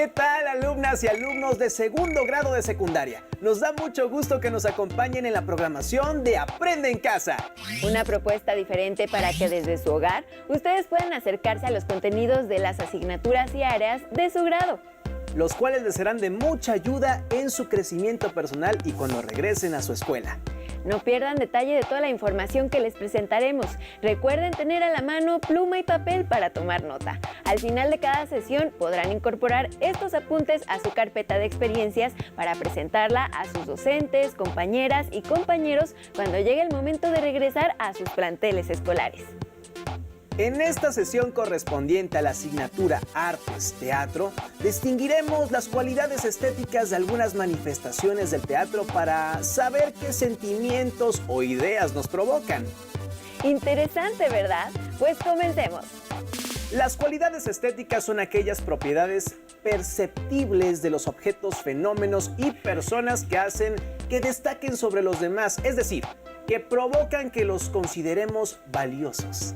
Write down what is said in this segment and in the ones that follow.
¿Qué tal, alumnas y alumnos de segundo grado de secundaria? Nos da mucho gusto que nos acompañen en la programación de Aprende en Casa. Una propuesta diferente para que desde su hogar ustedes puedan acercarse a los contenidos de las asignaturas y áreas de su grado, los cuales les serán de mucha ayuda en su crecimiento personal y cuando regresen a su escuela. No pierdan detalle de toda la información que les presentaremos. Recuerden tener a la mano pluma y papel para tomar nota. Al final de cada sesión podrán incorporar estos apuntes a su carpeta de experiencias para presentarla a sus docentes, compañeras y compañeros cuando llegue el momento de regresar a sus planteles escolares. En esta sesión correspondiente a la asignatura Artes Teatro, distinguiremos las cualidades estéticas de algunas manifestaciones del teatro para saber qué sentimientos o ideas nos provocan. Interesante, ¿verdad? Pues comencemos. Las cualidades estéticas son aquellas propiedades perceptibles de los objetos, fenómenos y personas que hacen que destaquen sobre los demás, es decir, que provocan que los consideremos valiosos.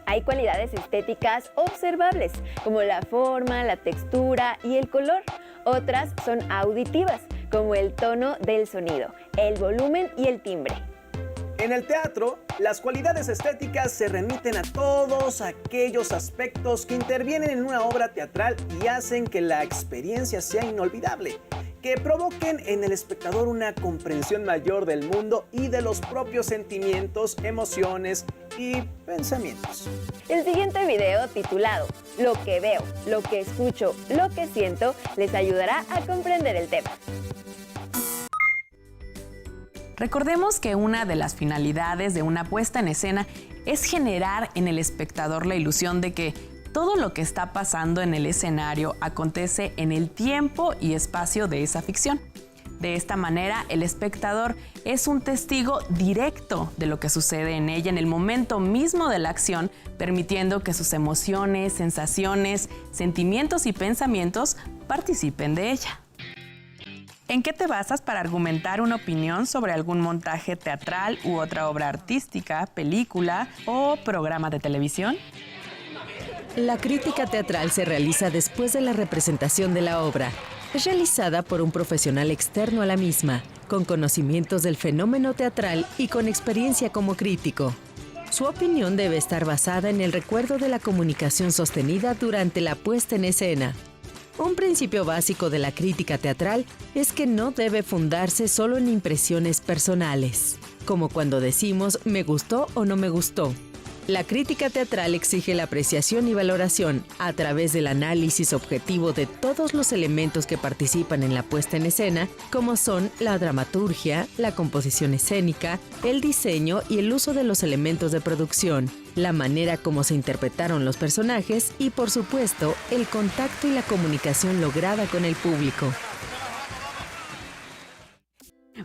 Hay cualidades estéticas observables, como la forma, la textura y el color. Otras son auditivas, como el tono del sonido, el volumen y el timbre. En el teatro, las cualidades estéticas se remiten a todos aquellos aspectos que intervienen en una obra teatral y hacen que la experiencia sea inolvidable, que provoquen en el espectador una comprensión mayor del mundo y de los propios sentimientos, emociones y pensamientos. El siguiente video, titulado Lo que veo, lo que escucho, lo que siento, les ayudará a comprender el tema. Recordemos que una de las finalidades de una puesta en escena es generar en el espectador la ilusión de que todo lo que está pasando en el escenario acontece en el tiempo y espacio de esa ficción. De esta manera, el espectador es un testigo directo de lo que sucede en ella en el momento mismo de la acción, permitiendo que sus emociones, sensaciones, sentimientos y pensamientos participen de ella. ¿En qué te basas para argumentar una opinión sobre algún montaje teatral u otra obra artística, película o programa de televisión? La crítica teatral se realiza después de la representación de la obra. Es realizada por un profesional externo a la misma, con conocimientos del fenómeno teatral y con experiencia como crítico. Su opinión debe estar basada en el recuerdo de la comunicación sostenida durante la puesta en escena. Un principio básico de la crítica teatral es que no debe fundarse solo en impresiones personales, como cuando decimos me gustó o no me gustó. La crítica teatral exige la apreciación y valoración a través del análisis objetivo de todos los elementos que participan en la puesta en escena, como son la dramaturgia, la composición escénica, el diseño y el uso de los elementos de producción, la manera como se interpretaron los personajes y, por supuesto, el contacto y la comunicación lograda con el público.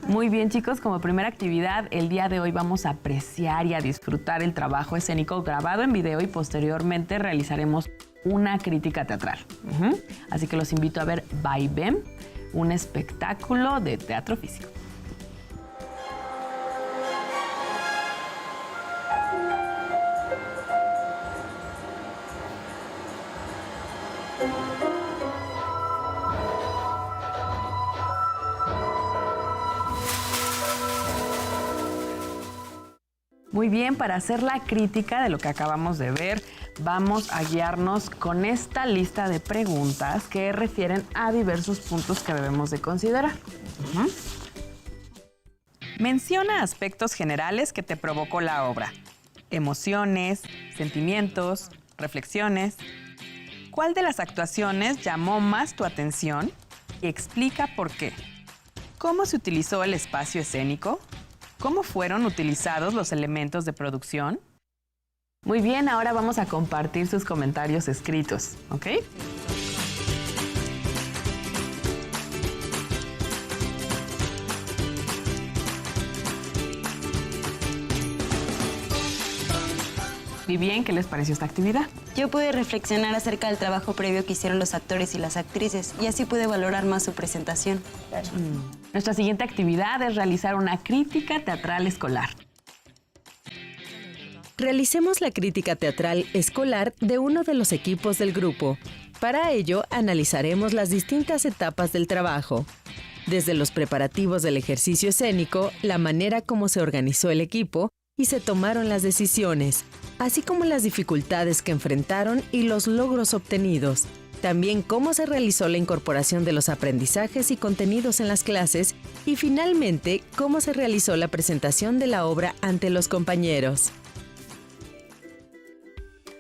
Muy bien, chicos, como primera actividad, el día de hoy vamos a apreciar y a disfrutar el trabajo escénico grabado en video y posteriormente realizaremos una crítica teatral. Así que los invito a ver Vaivén, un espectáculo de teatro físico. Muy bien, para hacer la crítica de lo que acabamos de ver, vamos a guiarnos con esta lista de preguntas que refieren a diversos puntos que debemos de considerar. Menciona aspectos generales que te provocó la obra. Emociones, sentimientos, reflexiones. ¿Cuál de las actuaciones llamó más tu atención? Y explica por qué. ¿Cómo se utilizó el espacio escénico? ¿Cómo fueron utilizados los elementos de producción? Muy bien, ahora vamos a compartir sus comentarios escritos, ¿ok? Muy bien, ¿qué les pareció esta actividad? Yo pude reflexionar acerca del trabajo previo que hicieron los actores y las actrices y así pude valorar más su presentación. Nuestra siguiente actividad es realizar una crítica teatral escolar. Realicemos la crítica teatral escolar de uno de los equipos del grupo. Para ello, analizaremos las distintas etapas del trabajo, desde los preparativos del ejercicio escénico, la manera como se organizó el equipo y se tomaron las decisiones, así como las dificultades que enfrentaron y los logros obtenidos. También cómo se realizó la incorporación de los aprendizajes y contenidos en las clases y finalmente cómo se realizó la presentación de la obra ante los compañeros.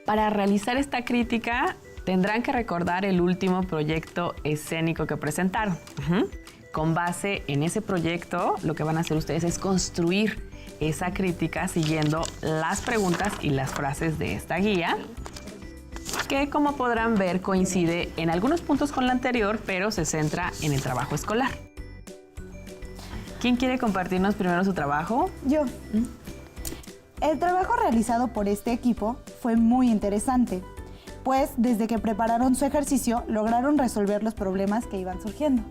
Para realizar esta crítica, tendrán que recordar el último proyecto escénico que presentaron. Con base en ese proyecto, lo que van a hacer ustedes es construir esa crítica siguiendo las preguntas y las frases de esta guía, que como podrán ver coincide en algunos puntos con la anterior, pero se centra en el trabajo escolar. ¿Quién quiere compartirnos primero su trabajo? Yo. El trabajo realizado por este equipo fue muy interesante, pues desde que prepararon su ejercicio lograron resolver los problemas que iban surgiendo.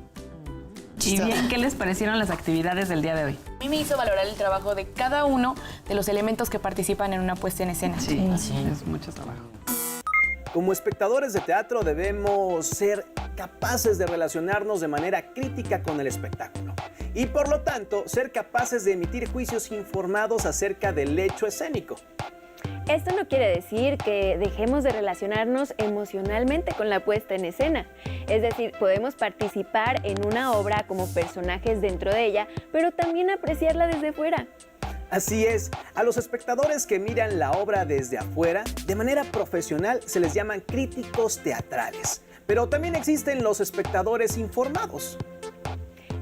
Y bien, ¿qué les parecieron las actividades del día de hoy? A mí me hizo valorar el trabajo de cada uno de los elementos que participan en una puesta en escena. Sí, es mucho trabajo. Como espectadores de teatro debemos ser capaces de relacionarnos de manera crítica con el espectáculo y por lo tanto ser capaces de emitir juicios informados acerca del hecho escénico. Esto no quiere decir que dejemos de relacionarnos emocionalmente con la puesta en escena. Es decir, podemos participar en una obra como personajes dentro de ella, pero también apreciarla desde fuera. Así es, a los espectadores que miran la obra desde afuera, de manera profesional se les llaman críticos teatrales. Pero también existen los espectadores informados.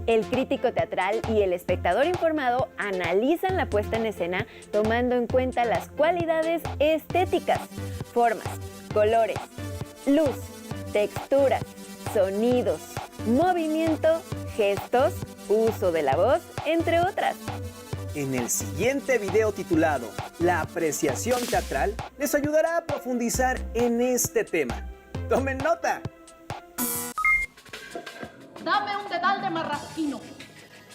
El crítico teatral y el espectador informado analizan la puesta en escena tomando en cuenta las cualidades estéticas, formas, colores, luz, texturas, sonidos, movimiento, gestos, uso de la voz, entre otras. En el siguiente video titulado La apreciación teatral, les ayudará a profundizar en este tema. ¡Tomen nota! Dame un dedal de marrasquino.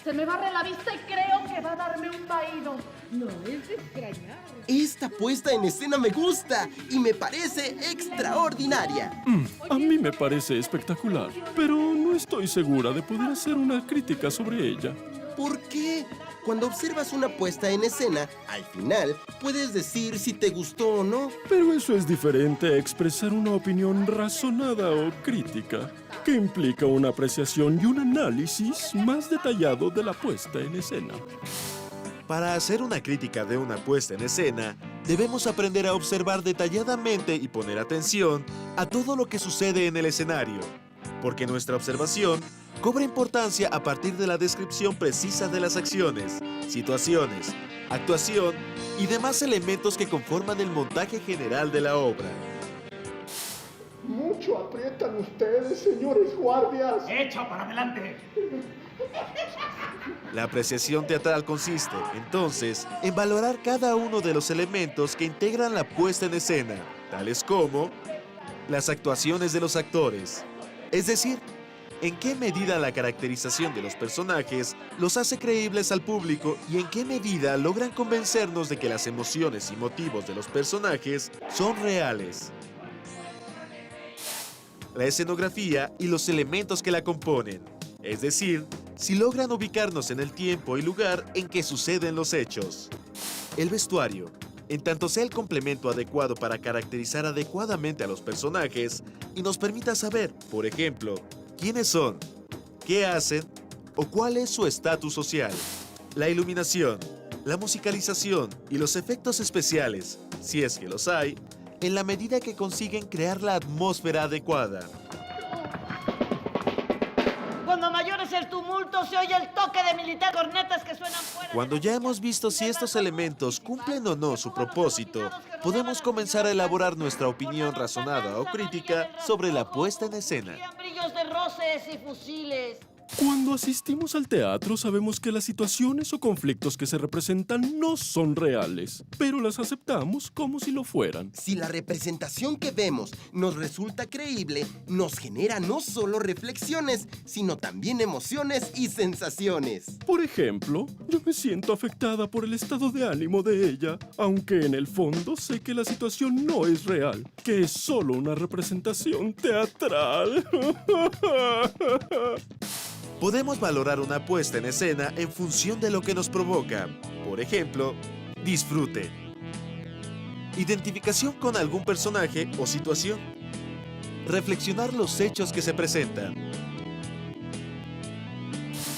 Se me barre la vista y creo que va a darme un vaído. No es de extrañar. Esta puesta en escena me gusta y me parece extraordinaria. A mí me parece espectacular, pero no estoy segura de poder hacer una crítica sobre ella. ¿Por qué? Cuando observas una puesta en escena, al final puedes decir si te gustó o no. Pero eso es diferente a expresar una opinión razonada o crítica, que implica una apreciación y un análisis más detallado de la puesta en escena. Para hacer una crítica de una puesta en escena, debemos aprender a observar detalladamente y poner atención a todo lo que sucede en el escenario, porque nuestra observación cobra importancia a partir de la descripción precisa de las acciones, situaciones, actuación y demás elementos que conforman el montaje general de la obra. Mucho aprietan ustedes, señores guardias. ¡Echa para adelante! La apreciación teatral consiste, entonces, en valorar cada uno de los elementos que integran la puesta en escena, tales como las actuaciones de los actores, es decir, en qué medida la caracterización de los personajes los hace creíbles al público y en qué medida logran convencernos de que las emociones y motivos de los personajes son reales. La escenografía y los elementos que la componen, es decir, si logran ubicarnos en el tiempo y lugar en que suceden los hechos. El vestuario, en tanto sea el complemento adecuado para caracterizar adecuadamente a los personajes y nos permita saber, por ejemplo, quiénes son, qué hacen o cuál es su estatus social. La iluminación, la musicalización y los efectos especiales, si es que los hay, en la medida que consiguen crear la atmósfera adecuada. Cuando mayor es el tumulto, se oye el toque de militar, cornetas que suenan fuera. Cuando ya hemos visto si estos elementos cumplen o no su propósito, podemos comenzar a elaborar nuestra opinión razonada o crítica sobre la puesta en escena. Brillos de roces y fusiles. Cuando asistimos al teatro sabemos que las situaciones o conflictos que se representan no son reales, pero las aceptamos como si lo fueran. Si la representación que vemos nos resulta creíble, nos genera no solo reflexiones, sino también emociones y sensaciones. Por ejemplo, yo me siento afectada por el estado de ánimo de ella, aunque en el fondo sé que la situación no es real, que es solo una representación teatral. Podemos valorar una puesta en escena en función de lo que nos provoca. Por ejemplo, disfrute, identificación con algún personaje o situación, reflexionar los hechos que se presentan.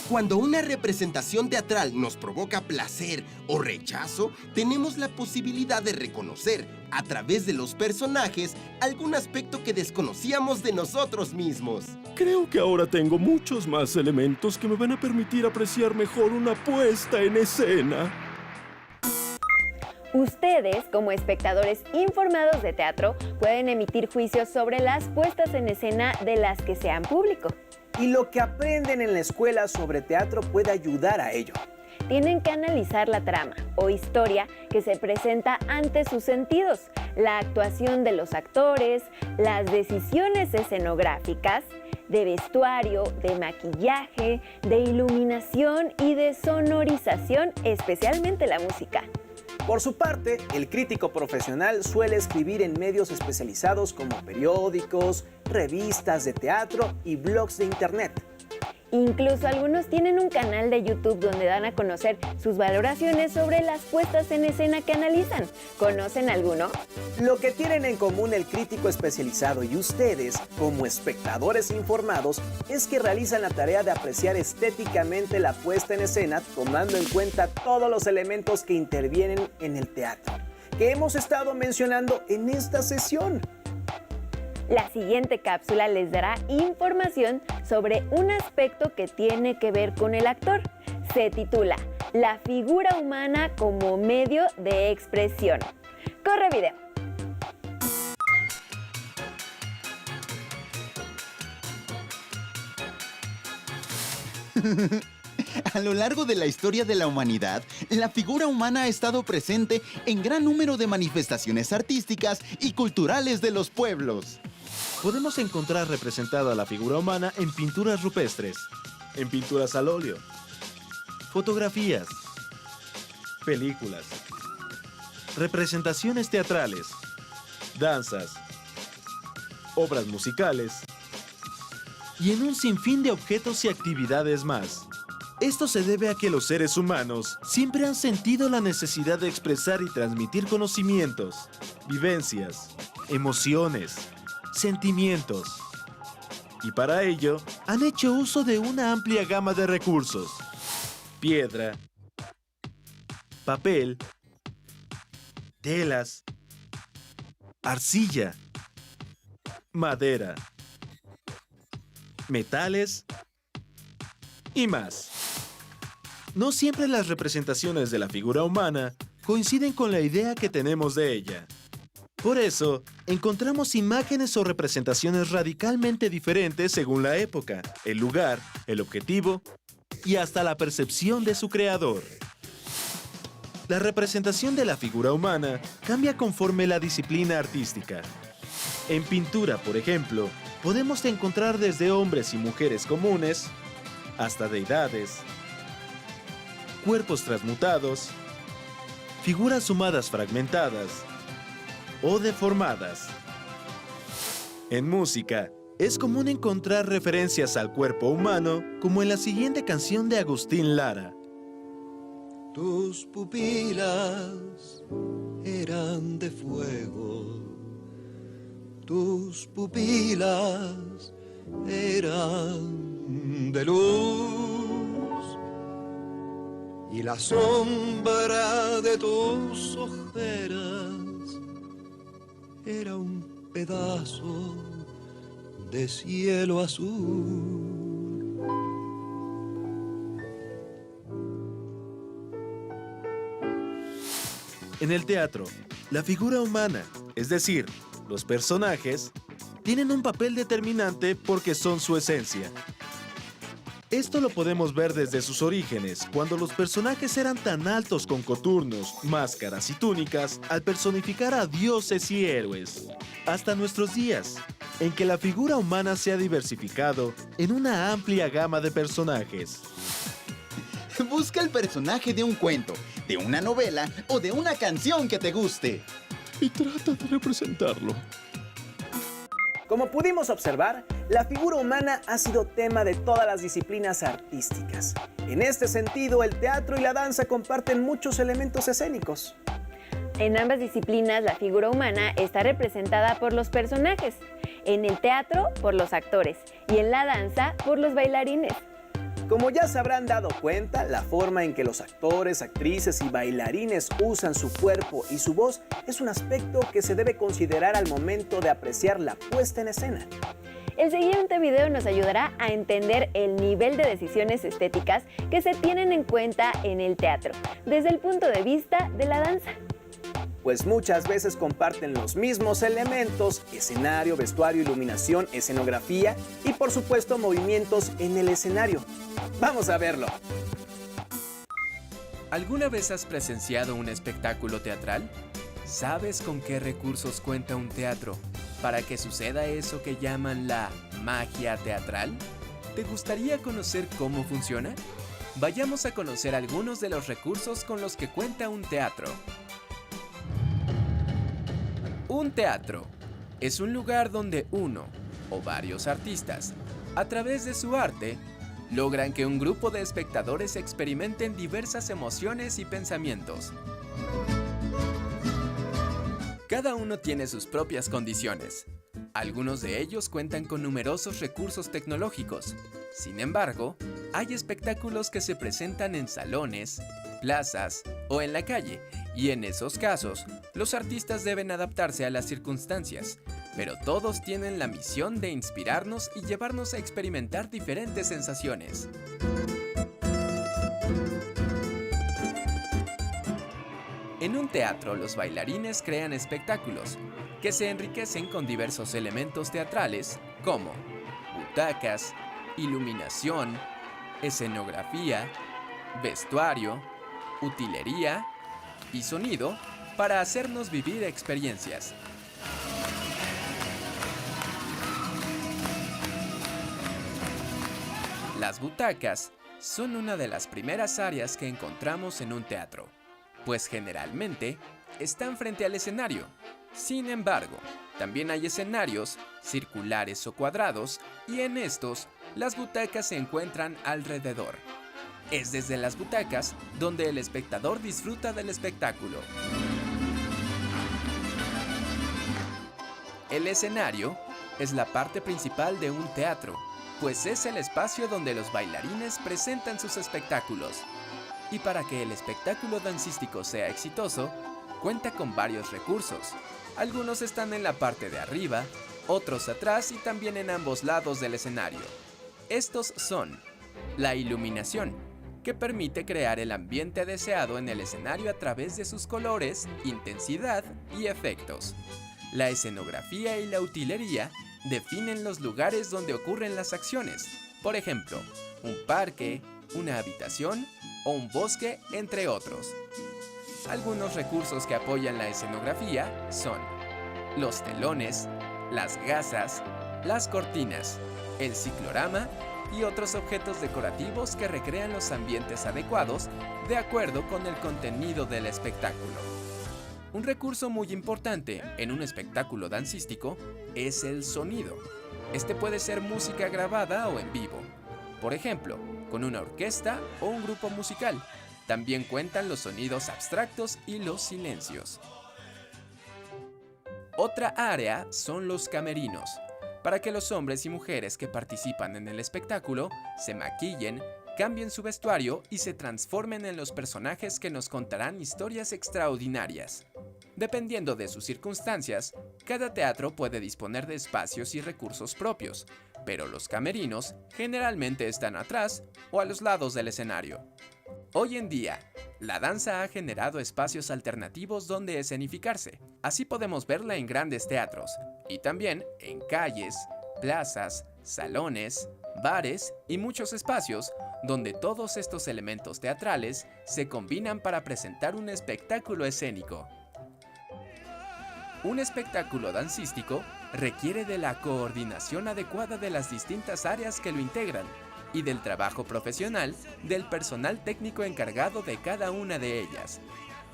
Cuando una representación teatral nos provoca placer o rechazo, tenemos la posibilidad de reconocer, a través de los personajes, algún aspecto que desconocíamos de nosotros mismos. Creo que ahora tengo muchos más elementos que me van a permitir apreciar mejor una puesta en escena. Ustedes, como espectadores informados de teatro, pueden emitir juicios sobre las puestas en escena de las que sean público. Y lo que aprenden en la escuela sobre teatro puede ayudar a ello. Tienen que analizar la trama o historia que se presenta ante sus sentidos, la actuación de los actores, las decisiones escenográficas, de vestuario, de maquillaje, de iluminación y de sonorización, especialmente la música. Por su parte, el crítico profesional suele escribir en medios especializados como periódicos, revistas de teatro y blogs de internet. Incluso algunos tienen un canal de YouTube donde dan a conocer sus valoraciones sobre las puestas en escena que analizan. ¿Conocen alguno? Lo que tienen en común el crítico especializado y ustedes, como espectadores informados, es que realizan la tarea de apreciar estéticamente la puesta en escena, tomando en cuenta todos los elementos que intervienen en el teatro, que hemos estado mencionando en esta sesión. La siguiente cápsula les dará información sobre un aspecto que tiene que ver con el actor. Se titula La figura humana como medio de expresión. ¡Corre video! A lo largo de la historia de la humanidad, la figura humana ha estado presente en gran número de manifestaciones artísticas y culturales de los pueblos. Podemos encontrar representada la figura humana en pinturas rupestres, en pinturas al óleo, fotografías, películas, representaciones teatrales, danzas, obras musicales y en un sinfín de objetos y actividades más. Esto se debe a que los seres humanos siempre han sentido la necesidad de expresar y transmitir conocimientos, vivencias, emociones, sentimientos. Y para ello, han hecho uso de una amplia gama de recursos: piedra, papel, telas, arcilla, madera, metales y más. No siempre las representaciones de la figura humana coinciden con la idea que tenemos de ella. Por eso, encontramos imágenes o representaciones radicalmente diferentes según la época, el lugar, el objetivo y hasta la percepción de su creador. La representación de la figura humana cambia conforme la disciplina artística. En pintura, por ejemplo, podemos encontrar desde hombres y mujeres comunes hasta deidades, cuerpos transmutados, figuras humanas fragmentadas o deformadas. En música, es común encontrar referencias al cuerpo humano, como en la siguiente canción de Agustín Lara. Tus pupilas eran de fuego, tus pupilas eran de luz, y la sombra de tus ojeras era un pedazo de cielo azul. En el teatro, la figura humana, es decir, los personajes, tienen un papel determinante porque son su esencia. Esto lo podemos ver desde sus orígenes, cuando los personajes eran tan altos con coturnos, máscaras y túnicas, al personificar a dioses y héroes, hasta nuestros días, en que la figura humana se ha diversificado en una amplia gama de personajes. Busca el personaje de un cuento, de una novela o de una canción que te guste. Y trata de representarlo. Como pudimos observar, la figura humana ha sido tema de todas las disciplinas artísticas. En este sentido, el teatro y la danza comparten muchos elementos escénicos. En ambas disciplinas, la figura humana está representada por los personajes. En el teatro, por los actores. Y en la danza, por los bailarines. Como ya se habrán dado cuenta, la forma en que los actores, actrices y bailarines usan su cuerpo y su voz es un aspecto que se debe considerar al momento de apreciar la puesta en escena. El siguiente video nos ayudará a entender el nivel de decisiones estéticas que se tienen en cuenta en el teatro, desde el punto de vista de la danza. Pues muchas veces comparten los mismos elementos: escenario, vestuario, iluminación, escenografía y por supuesto movimientos en el escenario. ¡Vamos a verlo! ¿Alguna vez has presenciado un espectáculo teatral? ¿Sabes con qué recursos cuenta un teatro para que suceda eso que llaman la magia teatral? ¿Te gustaría conocer cómo funciona? Vayamos a conocer algunos de los recursos con los que cuenta un teatro. Un teatro es un lugar donde uno o varios artistas, a través de su arte, logran que un grupo de espectadores experimenten diversas emociones y pensamientos. Cada uno tiene sus propias condiciones. Algunos de ellos cuentan con numerosos recursos tecnológicos. Sin embargo, hay espectáculos que se presentan en salones, plazas o en la calle, y en esos casos, los artistas deben adaptarse a las circunstancias, pero todos tienen la misión de inspirarnos y llevarnos a experimentar diferentes sensaciones. En un teatro, los bailarines crean espectáculos que se enriquecen con diversos elementos teatrales como butacas, iluminación, escenografía, vestuario, utilería y sonido para hacernos vivir experiencias. Las butacas son una de las primeras áreas que encontramos en un teatro, pues generalmente están frente al escenario. Sin embargo, también hay escenarios circulares o cuadrados, y en estos las butacas se encuentran alrededor. Es desde las butacas donde el espectador disfruta del espectáculo. El escenario es la parte principal de un teatro, pues es el espacio donde los bailarines presentan sus espectáculos. Y para que el espectáculo dancístico sea exitoso, cuenta con varios recursos. Algunos están en la parte de arriba, otros atrás y también en ambos lados del escenario. Estos son la iluminación, que permite crear el ambiente deseado en el escenario a través de sus colores, intensidad y efectos. La escenografía y la utilería definen los lugares donde ocurren las acciones, por ejemplo, un parque, una habitación o un bosque, entre otros. Algunos recursos que apoyan la escenografía son los telones, las gasas, las cortinas, el ciclorama y otros objetos decorativos que recrean los ambientes adecuados de acuerdo con el contenido del espectáculo. Un recurso muy importante en un espectáculo dancístico es el sonido. Este puede ser música grabada o en vivo, por ejemplo, con una orquesta o un grupo musical. También cuentan los sonidos abstractos y los silencios. Otra área son los camerinos, para que los hombres y mujeres que participan en el espectáculo se maquillen, cambien su vestuario y se transformen en los personajes que nos contarán historias extraordinarias. Dependiendo de sus circunstancias, cada teatro puede disponer de espacios y recursos propios, pero los camerinos generalmente están atrás o a los lados del escenario. Hoy en día, la danza ha generado espacios alternativos donde escenificarse. Así podemos verla en grandes teatros y también en calles, plazas, salones, bares y muchos espacios donde todos estos elementos teatrales se combinan para presentar un espectáculo escénico. Un espectáculo dancístico requiere de la coordinación adecuada de las distintas áreas que lo integran y del trabajo profesional del personal técnico encargado de cada una de ellas.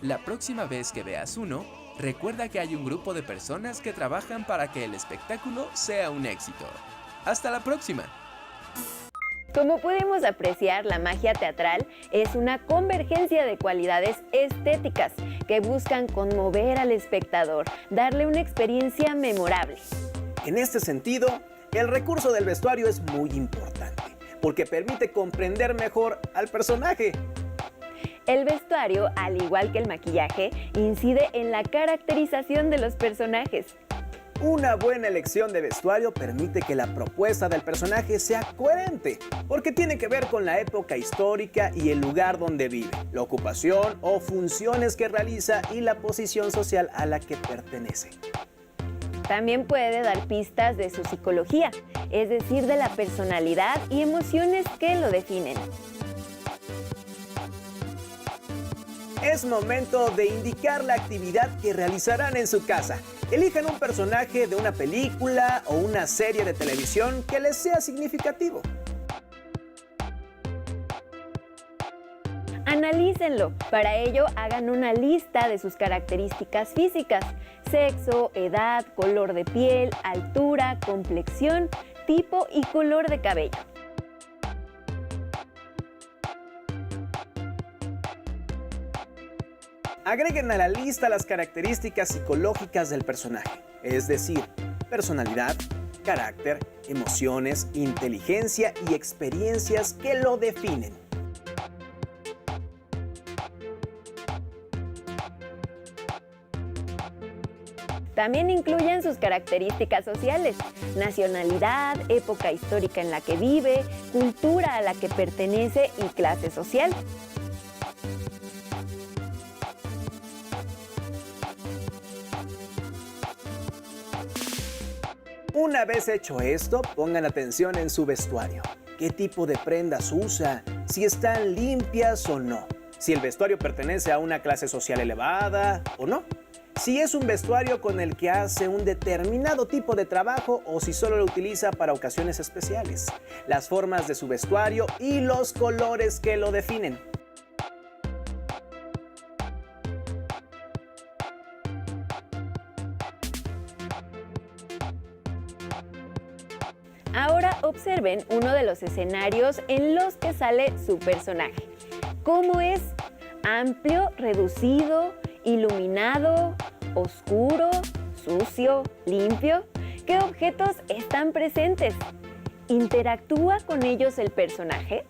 La próxima vez que veas uno, recuerda que hay un grupo de personas que trabajan para que el espectáculo sea un éxito. ¡Hasta la próxima! Como pudimos apreciar, la magia teatral es una convergencia de cualidades estéticas que buscan conmover al espectador, darle una experiencia memorable. En este sentido, el recurso del vestuario es muy importante, porque permite comprender mejor al personaje. El vestuario, al igual que el maquillaje, incide en la caracterización de los personajes. Una buena elección de vestuario permite que la propuesta del personaje sea coherente, porque tiene que ver con la época histórica y el lugar donde vive, la ocupación o funciones que realiza y la posición social a la que pertenece. También puede dar pistas de su psicología, es decir, de la personalidad y emociones que lo definen. Es momento de indicar la actividad que realizarán en su casa. Elijan un personaje de una película o una serie de televisión que les sea significativo. Analícenlo. Para ello, hagan una lista de sus características físicas: sexo, edad, color de piel, altura, complexión, tipo y color de cabello. Agreguen a la lista las características psicológicas del personaje, es decir, personalidad, carácter, emociones, inteligencia y experiencias que lo definen. También incluyen sus características sociales: nacionalidad, época histórica en la que vive, cultura a la que pertenece y clase social. Una vez hecho esto, pongan atención en su vestuario. ¿Qué tipo de prendas usa? Si están limpias o no. Si el vestuario pertenece a una clase social elevada o no. Si es un vestuario con el que hace un determinado tipo de trabajo o si solo lo utiliza para ocasiones especiales. Las formas de su vestuario y los colores que lo definen. Ahora observen uno de los escenarios en los que sale su personaje. ¿Cómo es? ¿Amplio, reducido, iluminado, oscuro, sucio, limpio? ¿Qué objetos están presentes? ¿Interactúa con ellos el personaje?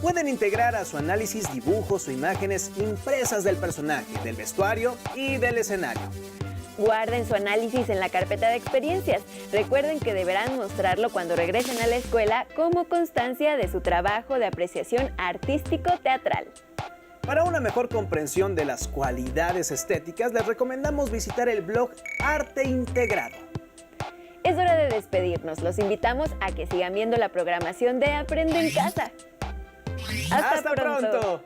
Pueden integrar a su análisis dibujos o imágenes impresas del personaje, del vestuario y del escenario. Guarden su análisis en la carpeta de experiencias. Recuerden que deberán mostrarlo cuando regresen a la escuela como constancia de su trabajo de apreciación artístico-teatral. Para una mejor comprensión de las cualidades estéticas, les recomendamos visitar el blog Arte Integrado. Es hora de despedirnos. Los invitamos a que sigan viendo la programación de Aprende en Casa. ¡Hasta pronto!